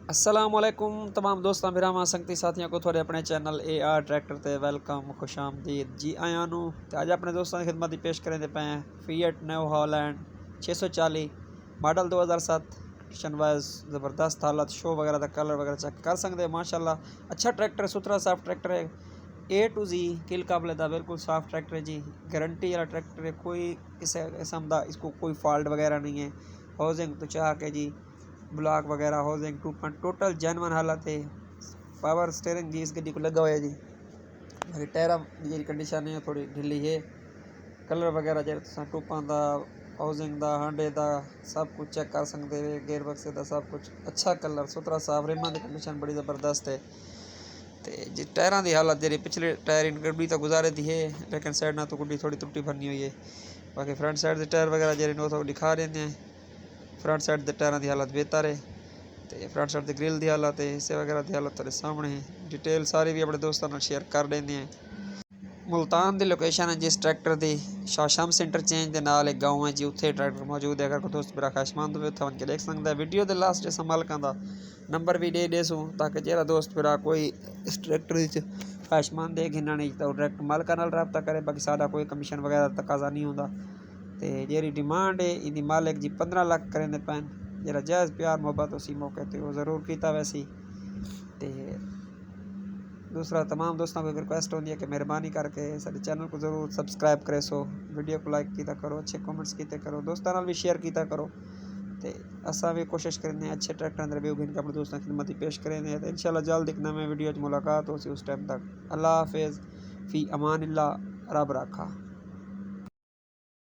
असलामुअलैकुम तमाम दोस्तों भरावां संगती साथियों को थोड़े अपने चैनल AR ट्रैक्टर ते वेलकम खुश आमदीद जी आया नू। तो अज अपने दोस्तों की खिदमत की पेश करें पे fiat new Holland 640 model 2007 condition wise ज़बरदस्त हालत शो वगैरह का कलर वगैरह चेक कर सकते माशाल्लाह। अच्छा ट्रैक्टर सुथरा साफ ट्रैक्टर है A to Z किल काबले दा बिल्कुल साफ ट्रैक्टर है जी। गारंटी वाला ट्रैक्टर है, कोई किसी किस्म का इसको कोई फॉल्ट वगैरह नहीं है। हाउसिंग तो चाह के जी ब्लॉक वगैरह हाउसिंग टोटल जेनवन हालत है। पावर स्टेयरिंग जी इस गड्डी को लगा हुआ है जी। बाकी टायरा जी कंडीशन है थोड़ी ढिली है। कलर वगैरह जो टूपा का हाउसिंग का हांडे का सब कुछ चेक कर सकते हैं। गेयर बक्से का सब कुछ अच्छा कलर सुथरा साफ। रिमां की कंडीशन बड़ी ज़बरदस्त है। तो जी टायरों की हालत जी पिछले टायर इन गड्डी तो गुजारे दी है, लेकिन साइड ना तो गड्डी थोड़ी टुट्टी भरनी हुई है। बाकी फ्रंट साइड के टायर वगैरह जो वो तो दिखा रहे हैं। फ्रंट साइड के टायरों की हालत बेहतर है। तो फ्रंट साइड की ग्रिल की हालत है, हिस्से वगैरह की हालत तेरे सामने है। डिटेल सारी भी अपने दोस्तों को शेयर कर देंगे हैं। मुल्तान की लोकेशन है जिस ट्रैक्टर की शाशम्स इंटरचेंज के नाल एक गाँव है जी, उत्थे ट्रैक्टर मौजूद है। अगर कोई दोस्त मेरा ख्वाहिशमंद हो तो के देख सकता है। वीडियो के लास्ट जिस मालकों का नंबर भी दे देसूँ ताकि जो दोस्त मेरा कोई इस ट्रैक्टर ख्वाहिशमंद है घिना नहीं तो डायरेक्ट मालका नाल रब्ता करे। बाकी साडा कोई कमीशन वगैरह तकाजा नहीं होता। तो जी डिमांड है इनकी मालिक जी 15 लाख करेंदे पैन। जरा जायज़ प्यार मोहब्बत उसी मौके पर वो ज़रूर किया वैसी। तो दूसरा तमाम दोस्तों को रिक्वेस्ट होती है कि मेहरबानी करके सारे चैनल को ज़रूर सब्सक्राइब करे सो, वीडियो को लाइक किया करो, अच्छे कमेंट्स किए करो, दोस्तों नाल भी शेयर किया करो। तो असा भी कोशिश करें अच्छे ट्रैक्टर रिव्यू भी अपने दोस्तों की खिदमत पेश करें। तो इंशाल्लाह जल्द एक नवे वीडियो मुलाकात हो सी। उस टाइम तक अल्लाह हाफिज़ फ़ी अमान अल्लाह रब रखा।